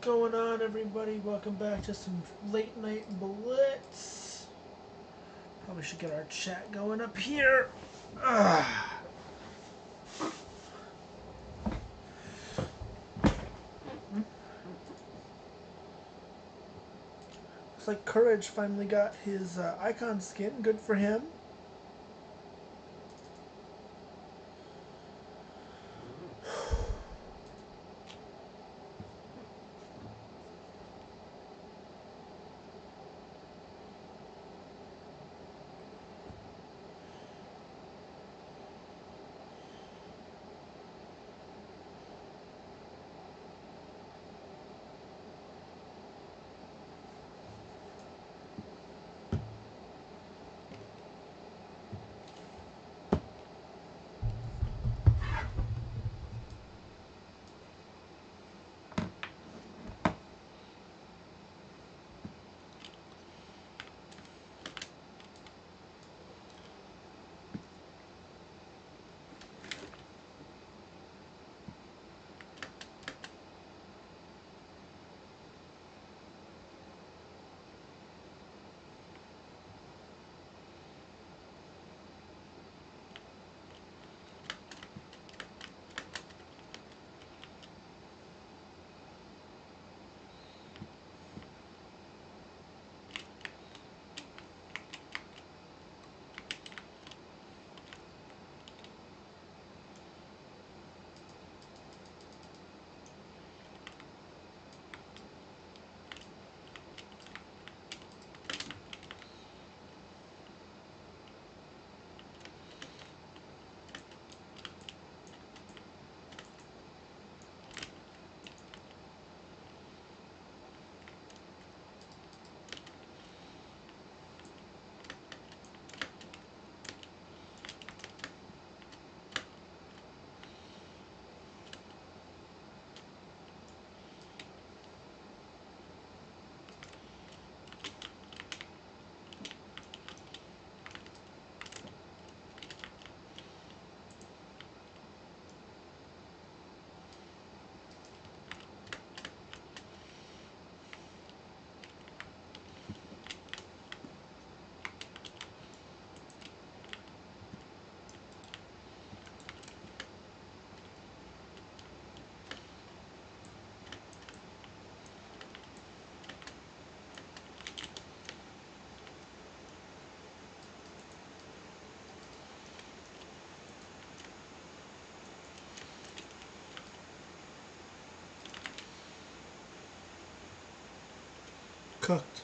Going on, everybody? Welcome back to some late night blitz. Probably should get our chat going up here. Looks like Courage finally got his icon skin. Good for him. Cooked.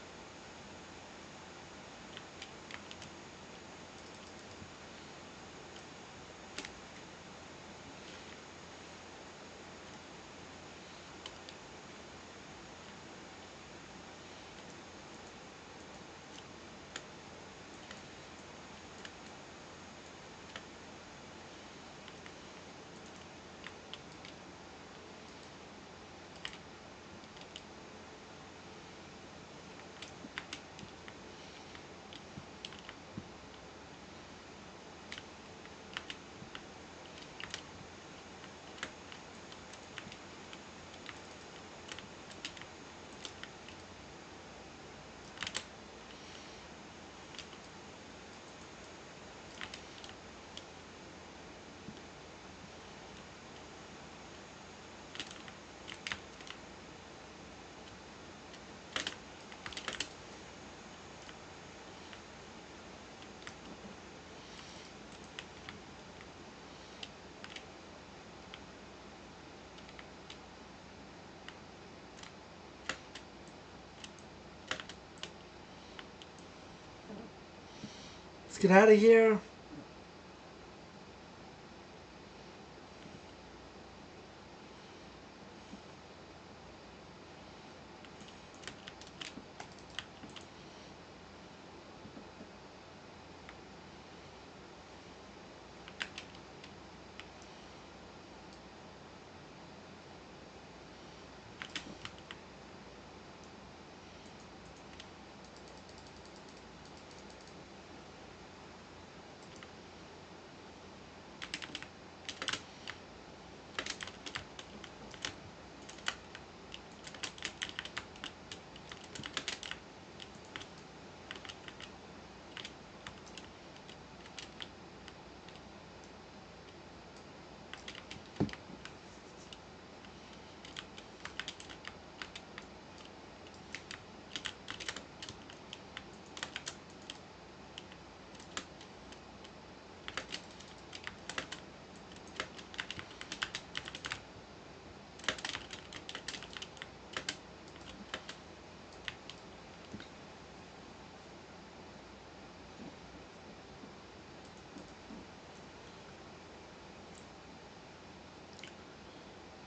Let's get out of here.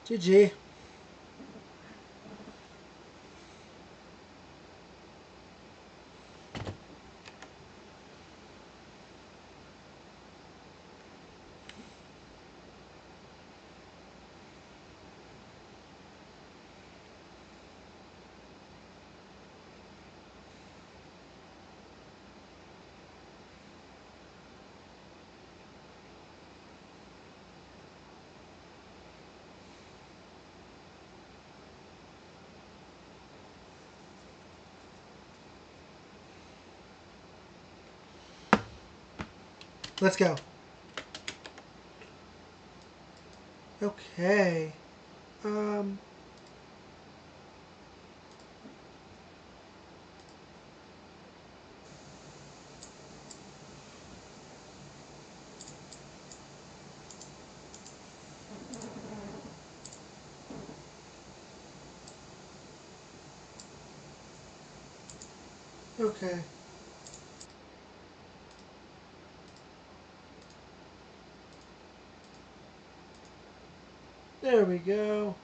GG. Let's go. Okay. Okay. There we go.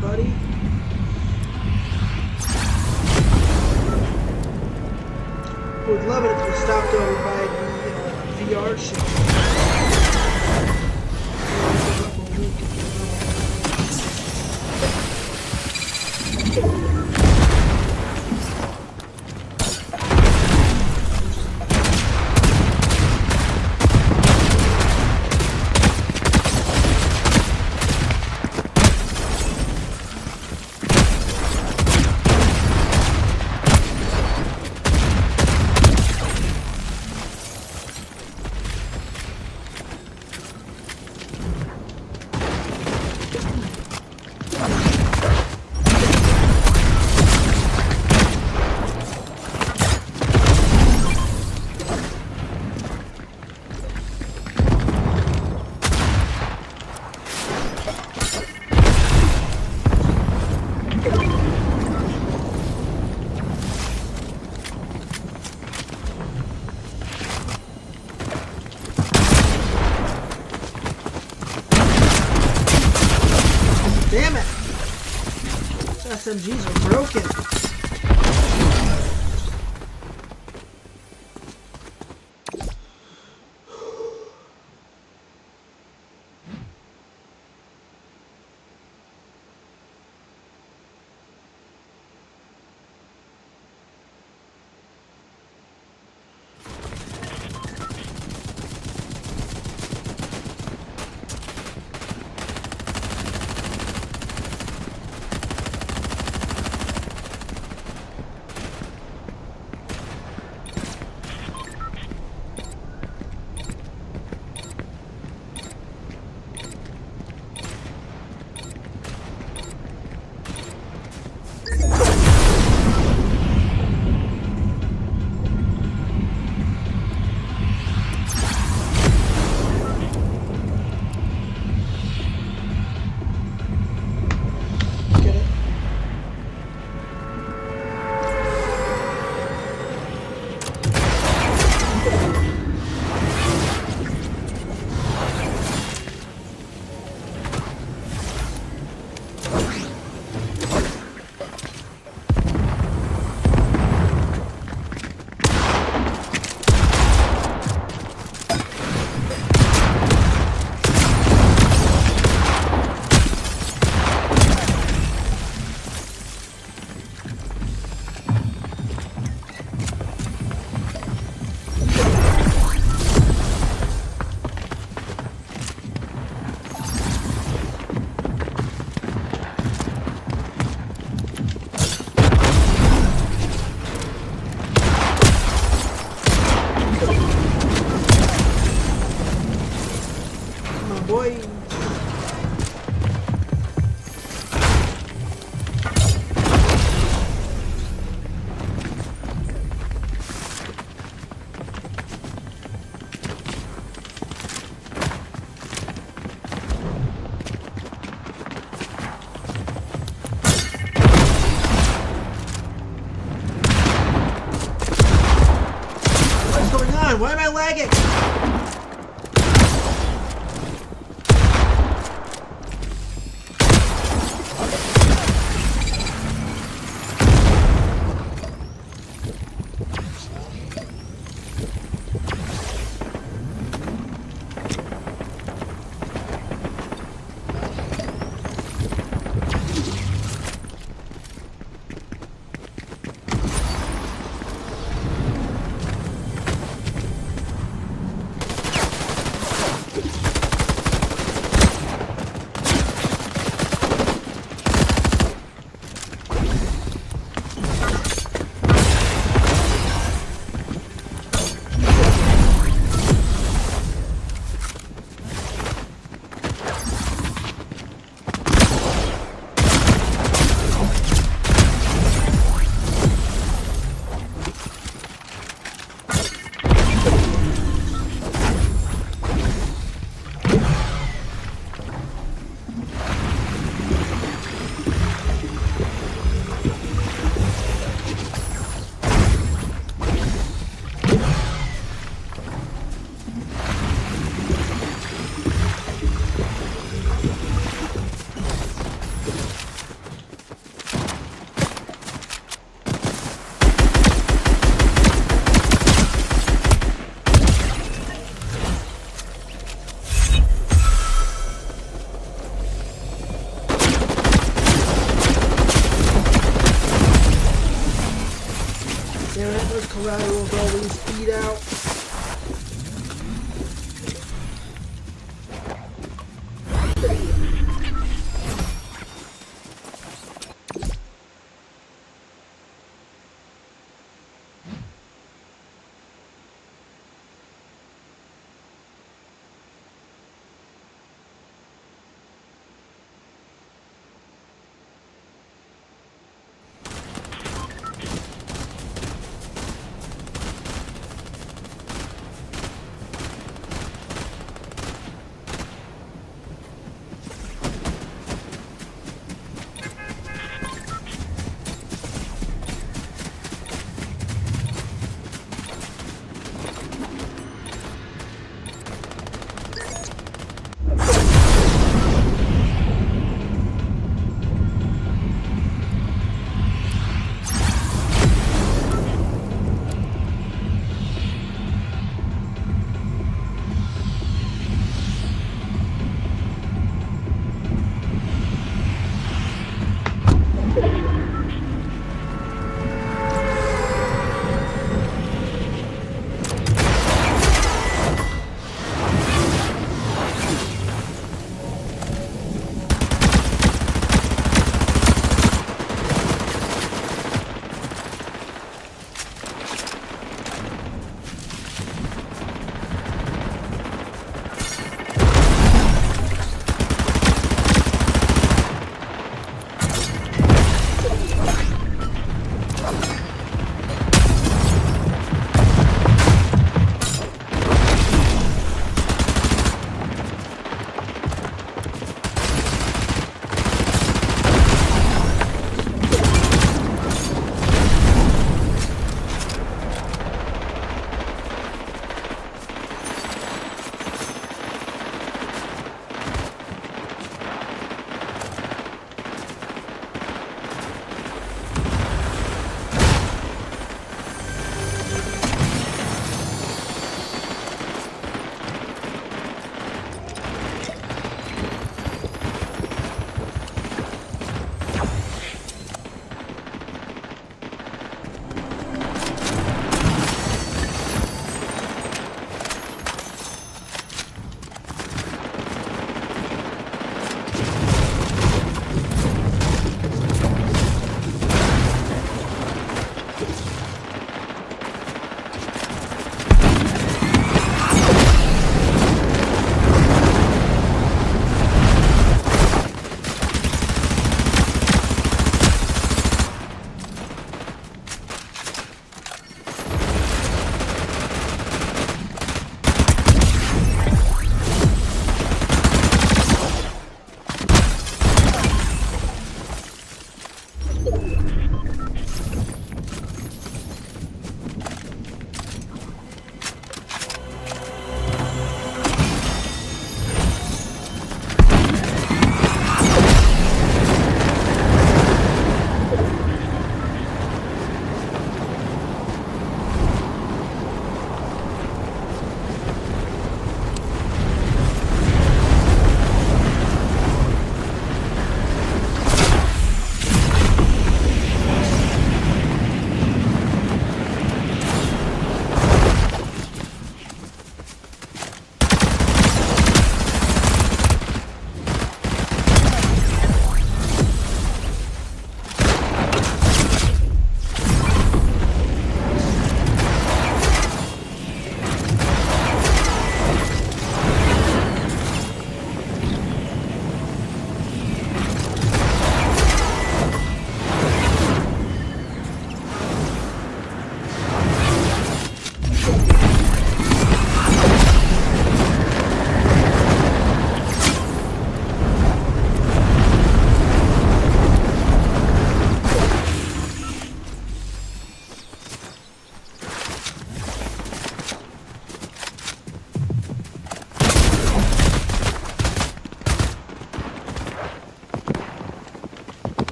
buddy. Would love it if we stopped over by the VR shop. Damn it! These SMGs are broken. Boy. What's going on? Why am I lagging? matter with all these speed out.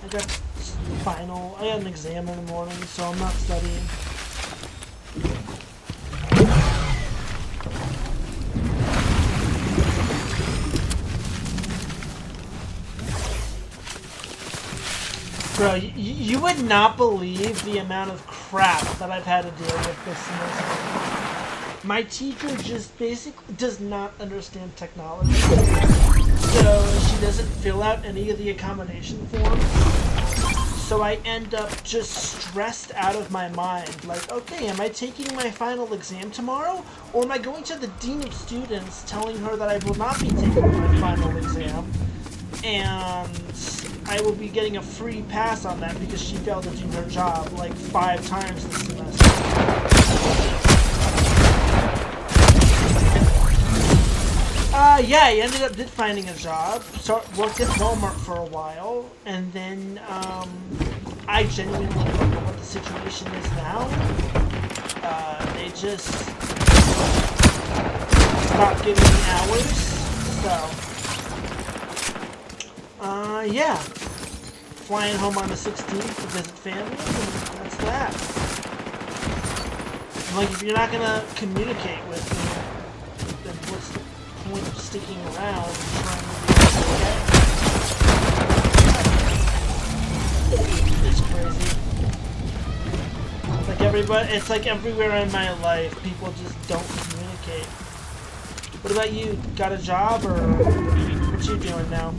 got final. I got an exam in the morning, so I'm not studying. Bro, you would not believe the amount of crap that I've had to deal with this semester. My teacher just basically does not understand technology. So she doesn't fill out any of the accommodation forms. So I end up just stressed out of my mind. Like, okay, am I taking my final exam tomorrow? Or am I going to the dean of students telling her that I will not be taking my final exam? And I will be getting a free pass on that because she failed to do her job like 5 times this semester. Yeah, I did finding a job. Worked at Walmart for a while, and then I genuinely don't know what the situation is now. They just stopped giving me hours, so yeah. Flying home on the 16th to visit family, and that's that. Like, if you're not gonna communicate with me, then what's the point of sticking around and trying to be okay? It's crazy. It's like everywhere in my life, people just don't communicate. What about you? Got a job, or what you doing now?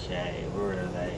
Okay, where are they?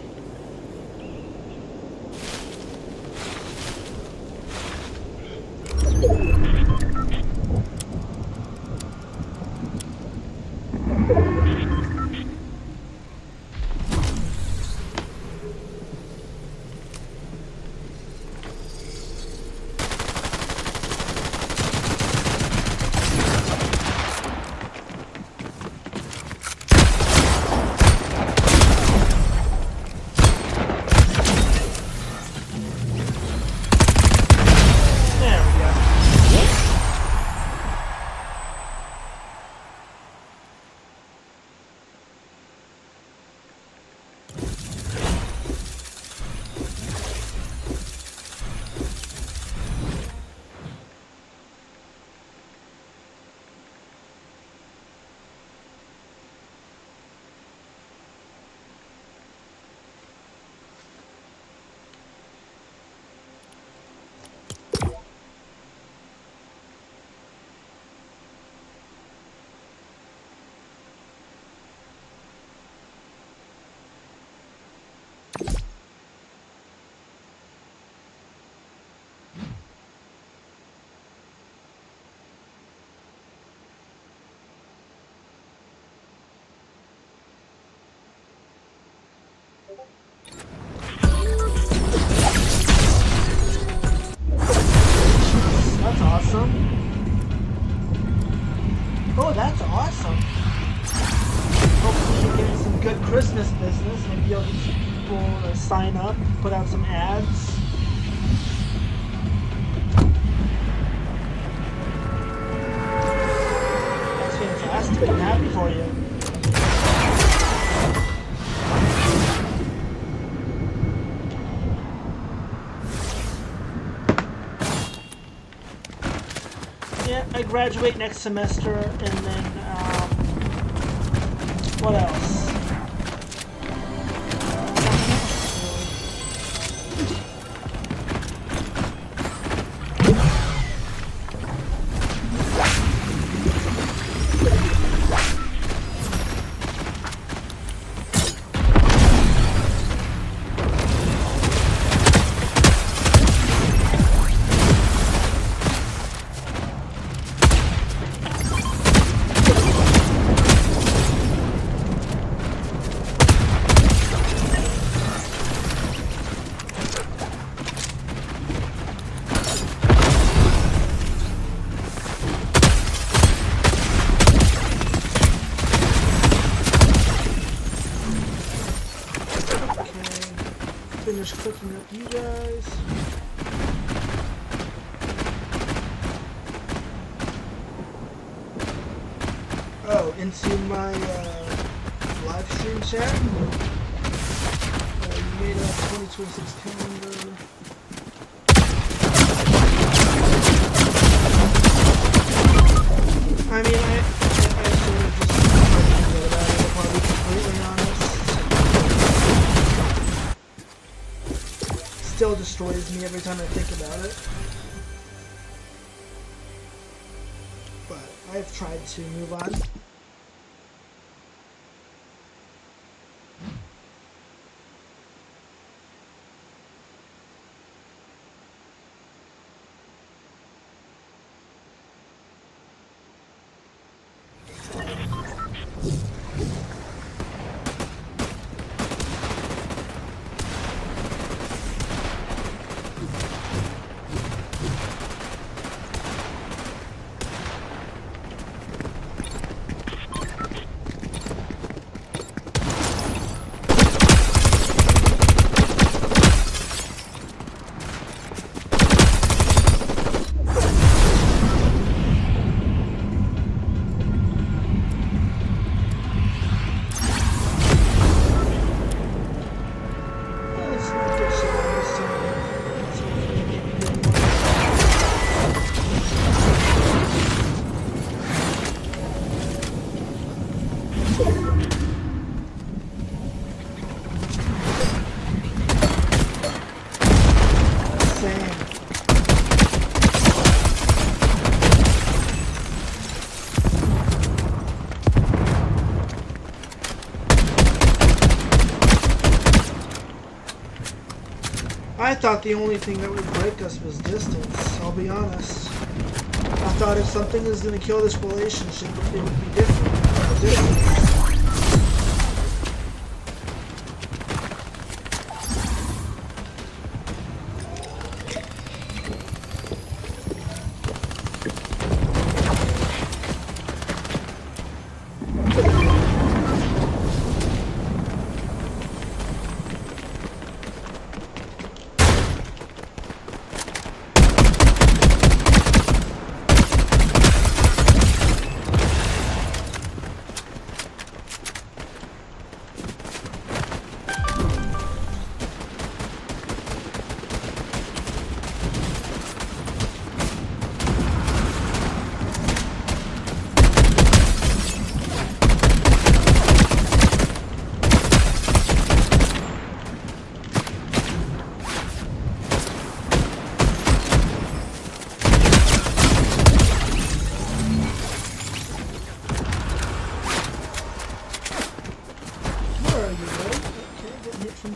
That's awesome. Oh, that's awesome. Hopefully you're getting some good Christmas business. Maybe you'll get some people to sign up, put out some ads. That's fantastic. I'm happy for you. Yeah, I graduate next semester, and then, what else? finish cooking up you guys. Oh, into my live stream chat. You made a 2026 calendar. I mean, I sort of just forget about it, if I'll be completely honest. Still destroys me every time I think about it. But I've tried to move on. I thought the only thing that would break us was distance, I'll be honest. I thought if something was going to kill this relationship, it would be different.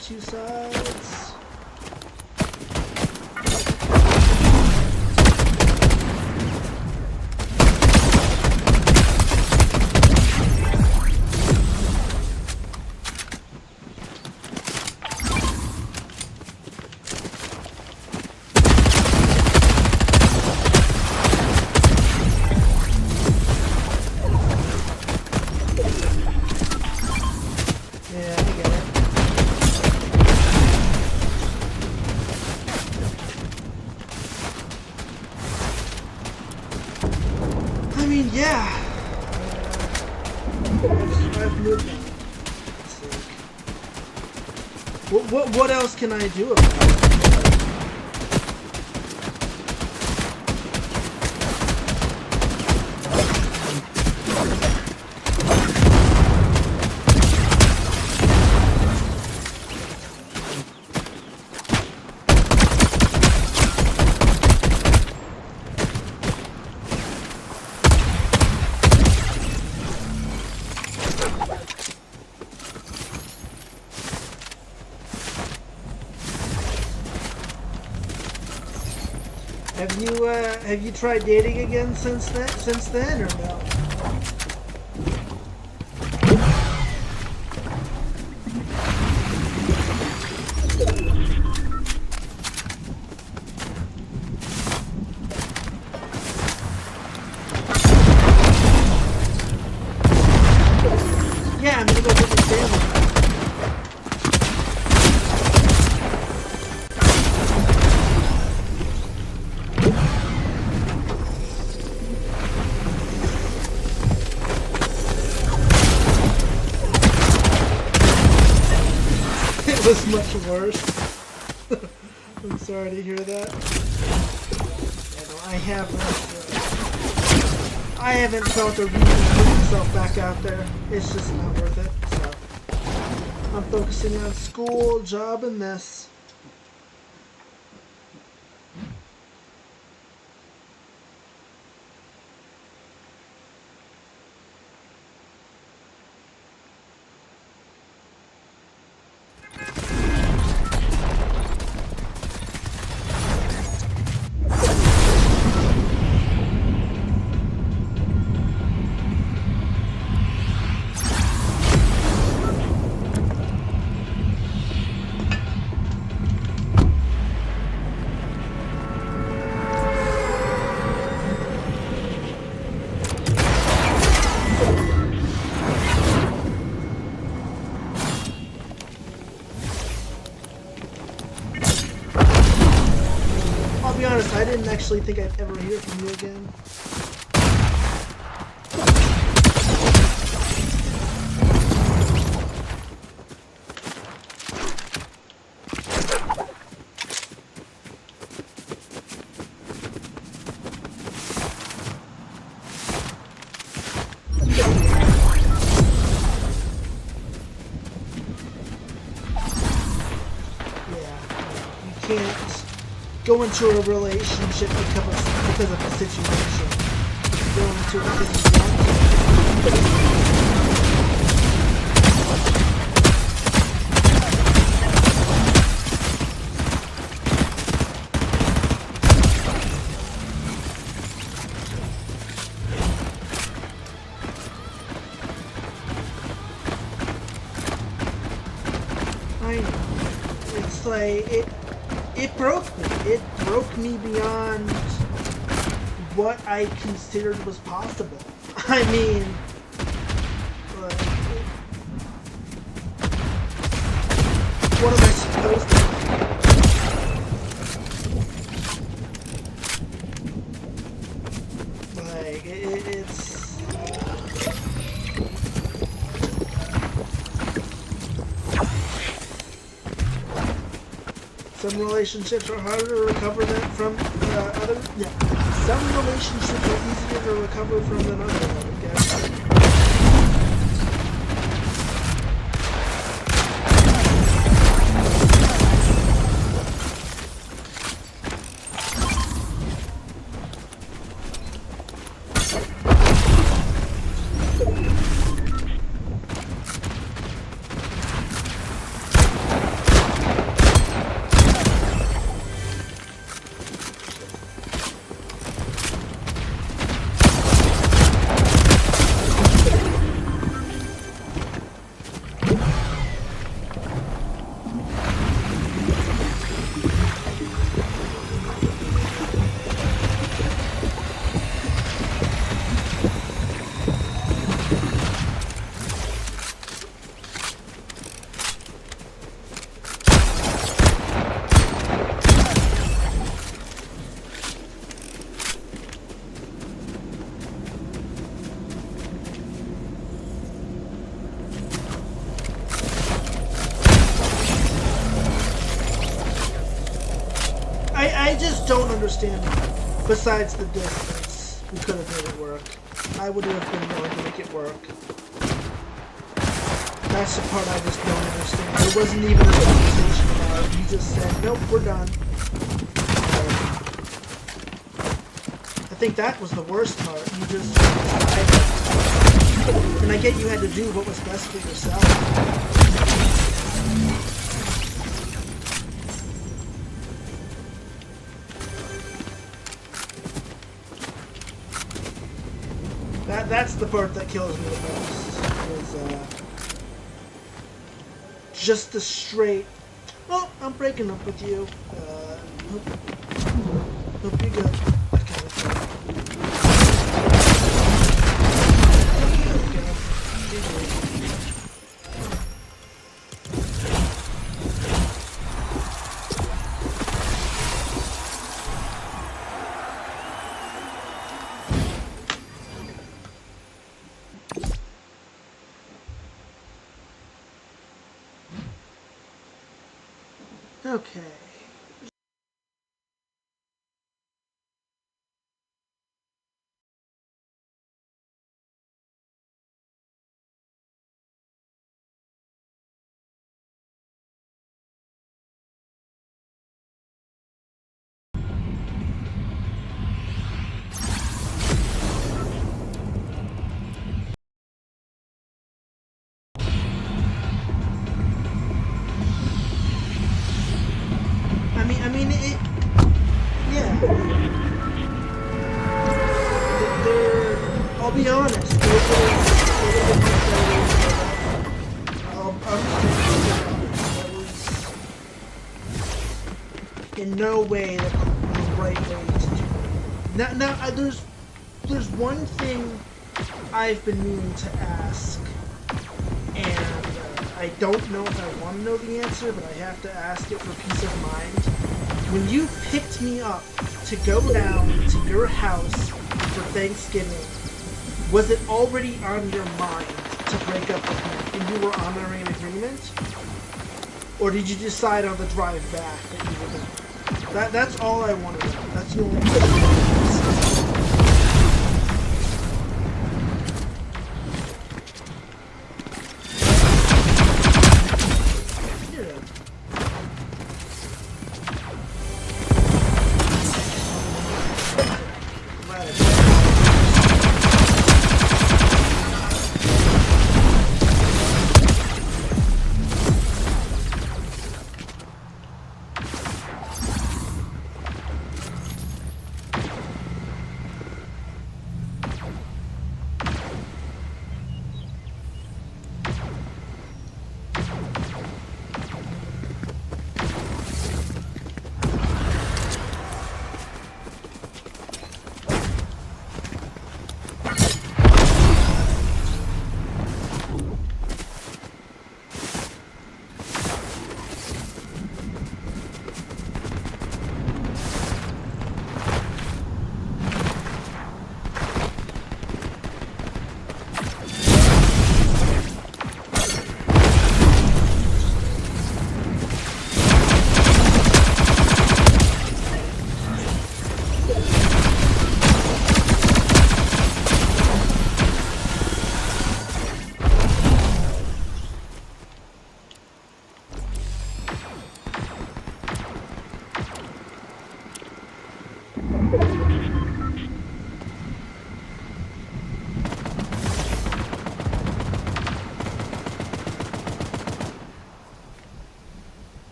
Two sides. Yeah, I get it. I mean, yeah. I've moved on. It's like, what else can I do about it? Have you tried dating again since then or no? Yeah, I'm gonna go visit family. was much worse. I'm sorry to hear that. Yeah, no, I haven't felt a reason to put myself back out there. It's just not worth it. So I'm focusing on school, job, and this. I'll be honest, I didn't actually think I'd ever hear from you again. Go into a relationship because of the situation. Go into it because you want I know. It's like it broke me. It broke me beyond what I considered was possible. I mean, like, what am I supposed to do? Like, it's... Some relationships are harder to recover from others. Yeah. Some relationships are easier to recover from than others, I guess. I just don't understand. Besides the distance, we could have made it work. I would have been willing to make it work. That's the part I just don't understand. There wasn't even a conversation about it. You just said, nope, we're done. I think that was the worst part. You just decided. And I get you had to do what was best for yourself. That's the part that kills me the most, is just the straight, oh, I'm breaking up with you, hope you're good, that kind of thing. Okay. Yeah. I'll be honest. In no way the right way to do it. Now, there's one thing I've been meaning to ask, and I don't know if I want to know the answer, but I have to ask it for peace of mind. When you picked me up to go down to your house for Thanksgiving, was it already on your mind to break up with me and you were honoring an agreement? Or did you decide on the drive back that you were going to? That's all I want to know. That's the only thing.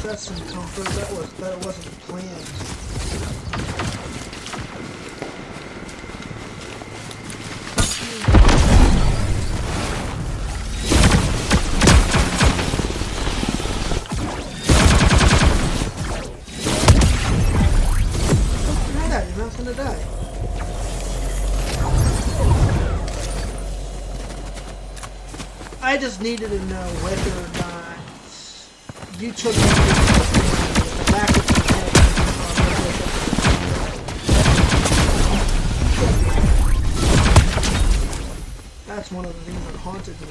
That's some comfort. That wasn't planned. Try that. You're not gonna die. I just needed to know whether or not you took the back of the head. That's one of the things that haunted me.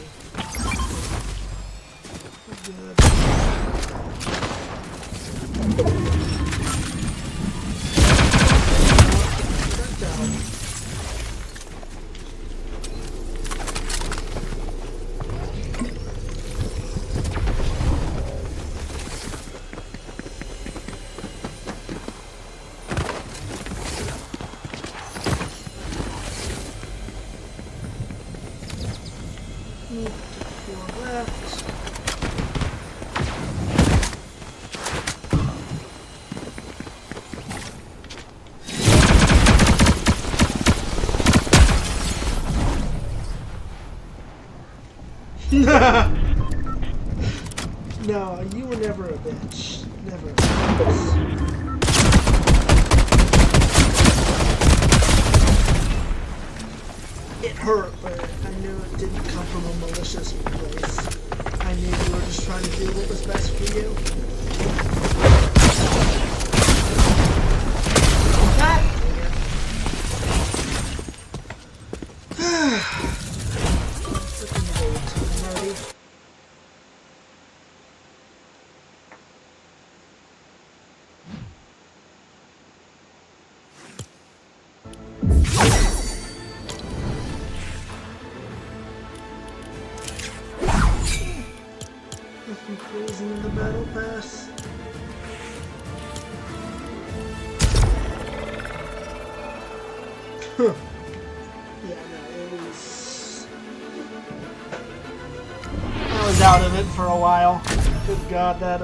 No, you were never a bitch. Never a bitch. It hurt, but I knew it didn't come from a malicious place. I knew you were just trying to do what was best for you. freezing in the battle pass. Huh. Yeah, no, it was... I was out of it for a while. Good God, that,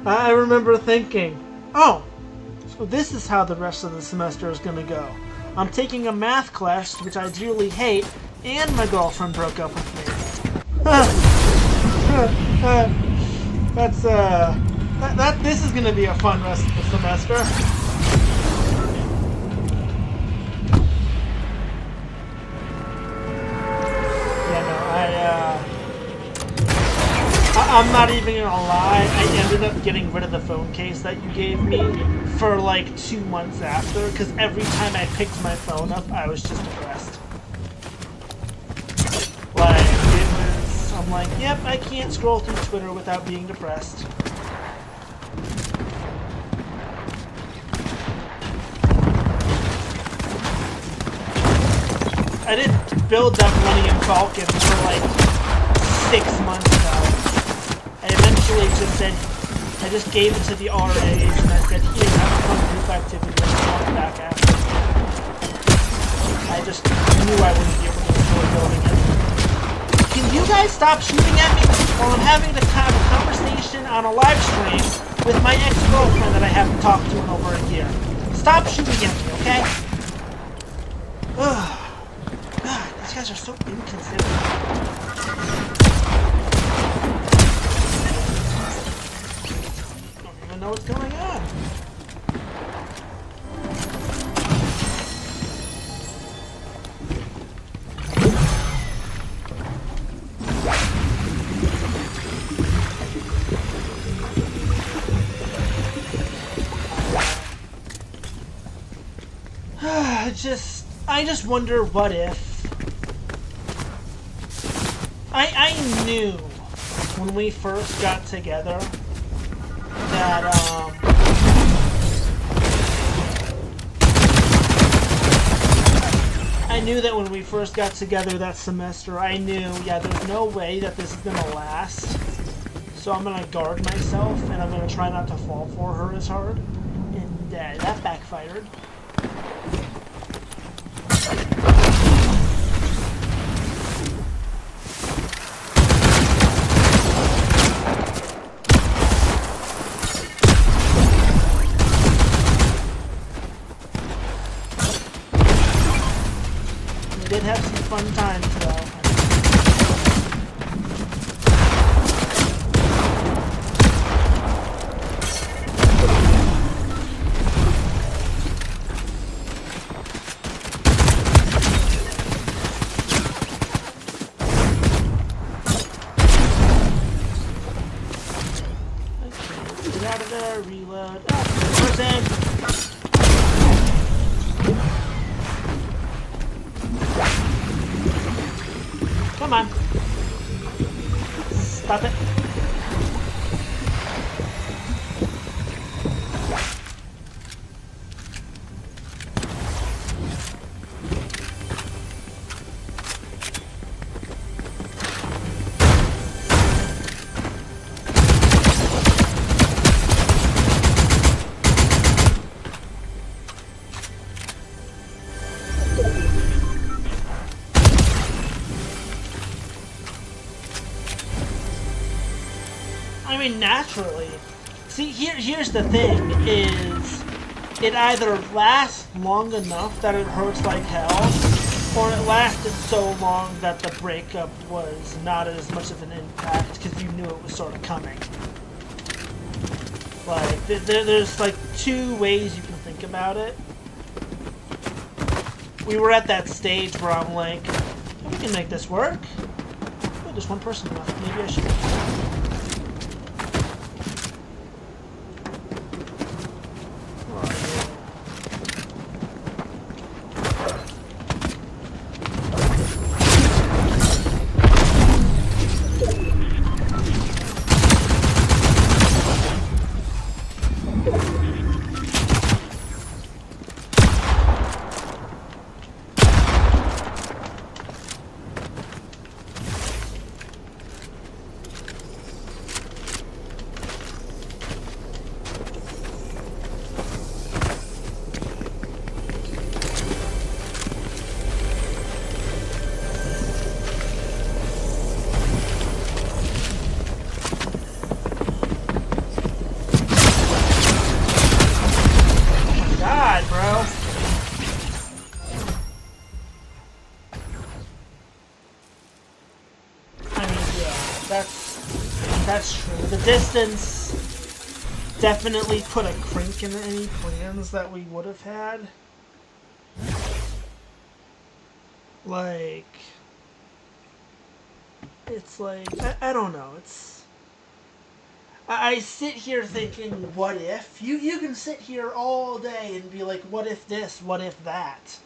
I remember thinking, oh, so this is how the rest of the semester is gonna go. I'm taking a math class, which I dearly hate, and my girlfriend broke up with me. This is gonna be a fun rest of the semester. Yeah, no, I'm not even gonna lie, I ended up getting rid of the phone case that you gave me for like 2 months after, because every time I picked my phone up, I was just depressed. Like, it was, I'm like, yep, I can't scroll through Twitter without being depressed. I didn't build that Millennium Falcon for like 6 months ago. I eventually just said, I just gave it to the RAs and I said, here, have a fun group activity, let's come back after. I just knew I wouldn't be able to enjoy building it. Can you guys stop shooting at me while I'm having to have a conversation on a live stream with my ex-girlfriend that I haven't talked to in over a year? Stop shooting at me, okay? Ugh. God, these guys are so inconsiderate. Know what's going on. I just wonder what if I knew when we first got together that I knew that when we first got together that semester, I knew, yeah, there's no way that this is gonna last. So I'm gonna guard myself and I'm gonna try not to fall for her as hard. And that backfired. Did have some fun times though. Okay, get out of there, reload. Oh, person! Come on. Stop it. I mean, naturally. See, here's the thing, is it either lasts long enough that it hurts like hell, or it lasted so long that the breakup was not as much of an impact because you knew it was sort of coming. Like, there's like 2 ways you can think about it. We were at that stage where I'm like, oh, we can make this work. Oh, there's one person left. Maybe I should. That's true. The distance definitely put a crink in any plans that we would have had. Like, it's like, I don't know, it's, I sit here thinking, what if? You can sit here all day and be like, what if this, what if that?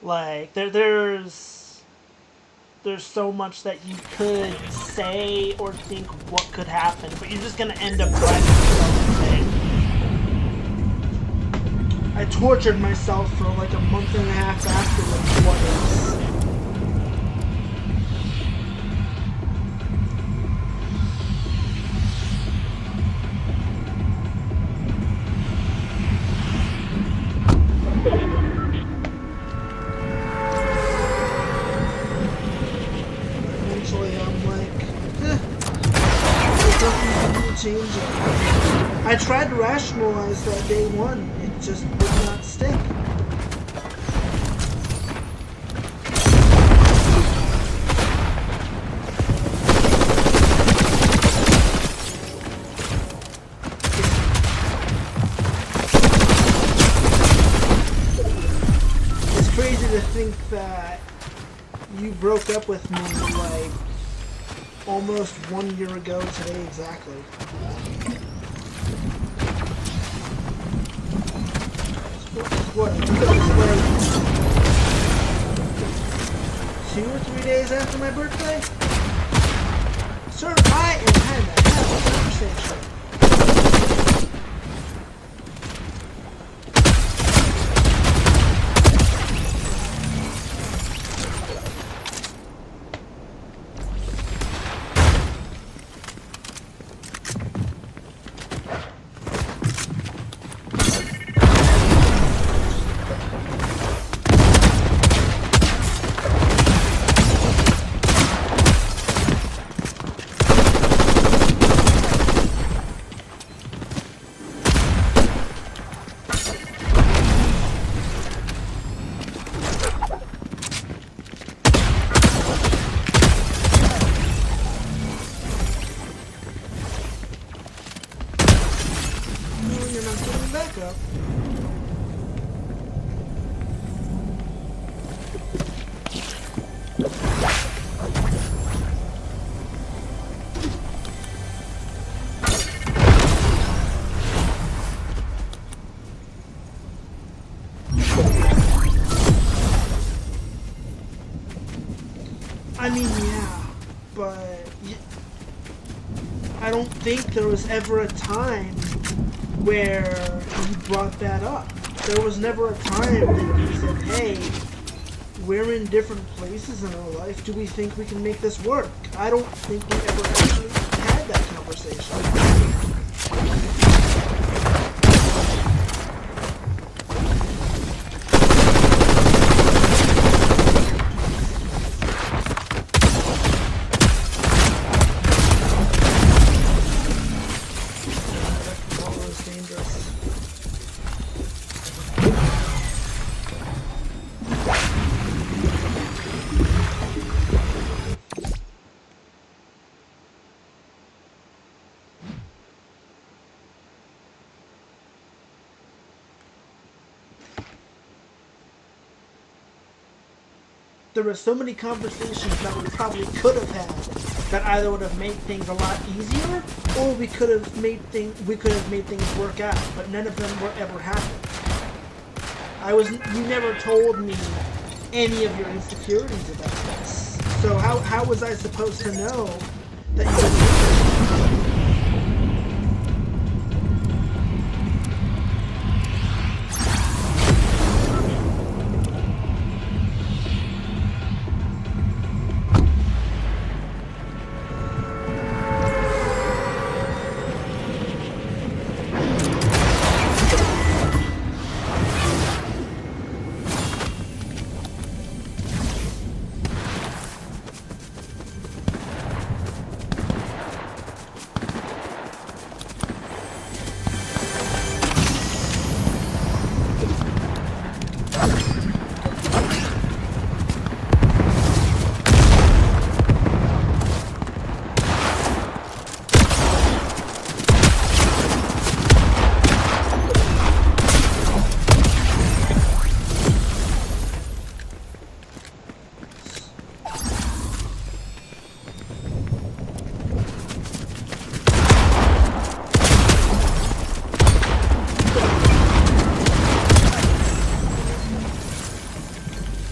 Like, there's so much that you could say or think what could happen, but you're just gonna end up driving yourself insane. I tortured myself for like a month and a half afterwards. What ifs? Eventually, I'm like, there's nothing to change it. I tried to rationalize that day one. It just would not stick. It's crazy to think that you broke up with me like almost 1 year ago today exactly. What? It was like 2 or 3 days after my birthday? Sir, I am trying to have a conversation. I mean, yeah, but I don't think there was ever a time where you brought that up. There was never a time that you said, hey, we're in different places in our life. Do we think we can make this work? I don't think we ever actually had that conversation. There were so many conversations that we probably could have had that either would have made things a lot easier, or we could have made things work out. But none of them were ever happened. You never told me any of your insecurities about this. So how was I supposed to know that you didn't?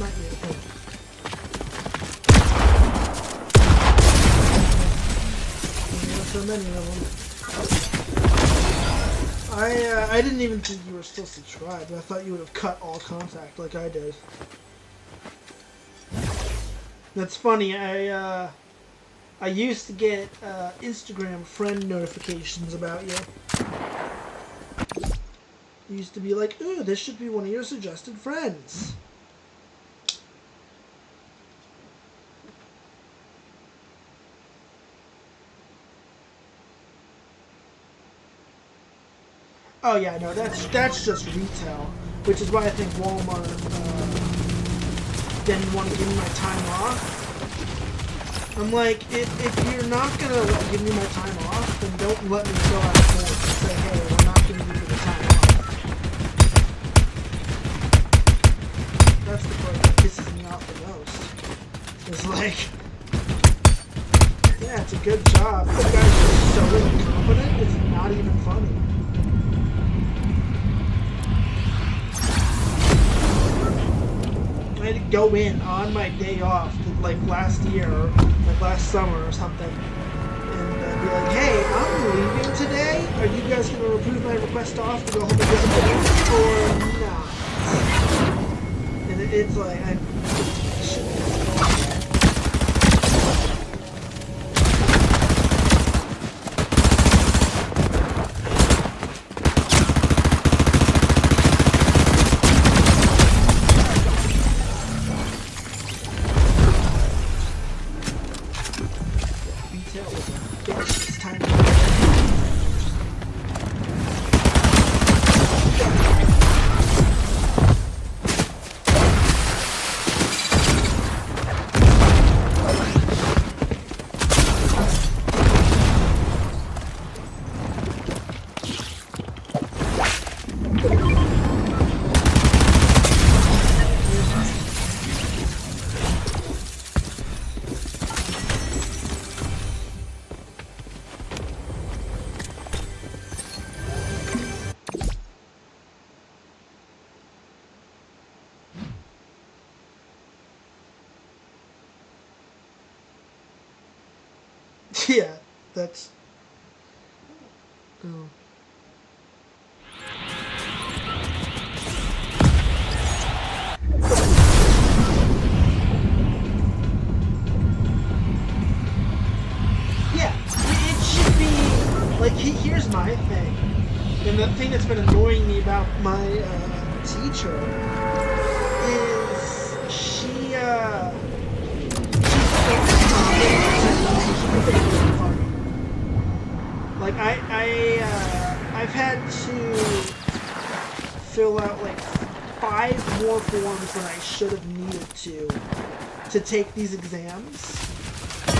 not you. Not so many of them. I didn't even think you were still subscribed. I thought you would have cut all contact like I did. That's funny. I used to get Instagram friend notifications about you. You used to be like, ooh, this should be one of your suggested friends. Oh yeah, no, that's just retail, which is why I think Walmart didn't want to give me my time off. I'm like, if you're not gonna give me my time off, then don't let me go out of court and say, hey, we're not gonna give you the time off. That's the part that pisses me off the most. It's like, yeah, it's a good job. You guys are so incompetent, it's not even funny. I had to go in on my day off, like last year, or like last summer or something, and be like, hey, I'm leaving today. Are you guys going to approve my request off to go home and visit my parents, or not? And it's like, yeah, that's... Oh. Yeah, it should be... Like, here's my thing. And the thing that's been annoying me about my teacher is she's like I've had to fill out like 5 more forms than I should have needed to take these exams. I'm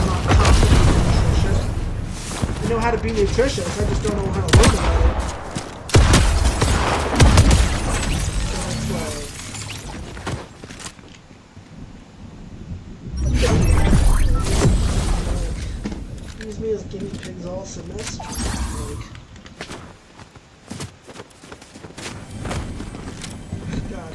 not confident in nutrition. I know how to be nutritious, I just don't know how to learn about it. Use me as guinea pigs all semester. God.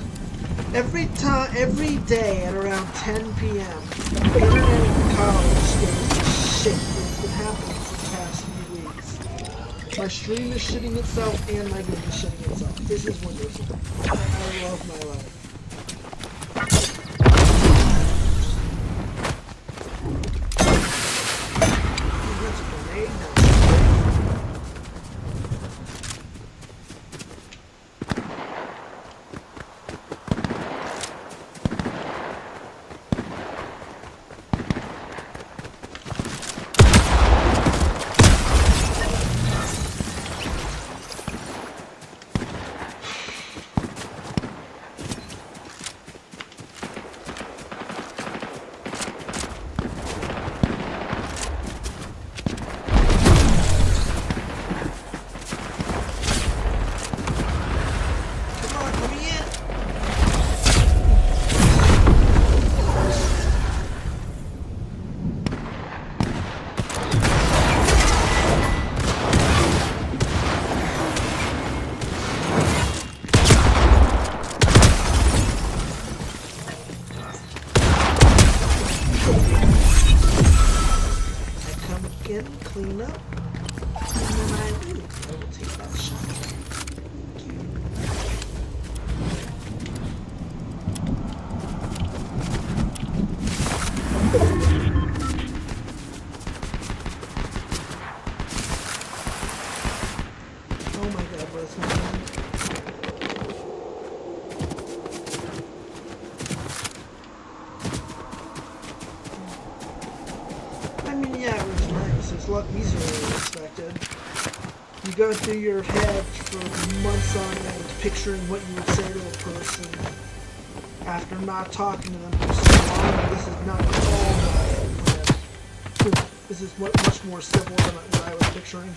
Every day at around 10 p.m., the internet in college goes to shit. It's been happening for the past few weeks. My stream is shitting itself and my game is shitting itself. This is wonderful. I love my life. clean up. And then I will take that shot. Oh my god, what is happening? I mean, yeah, it was nice. It was a lot easier than I expected. You go through your head for months on end picturing what you would say to a person after not talking to them for so long. This is not at all what I This is much more civil than what I was picturing.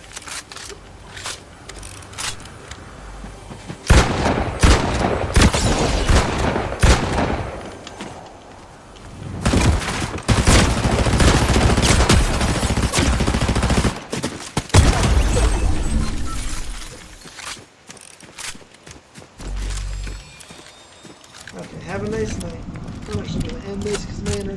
Okay, have a nice night. I'm actually going to end this because my internet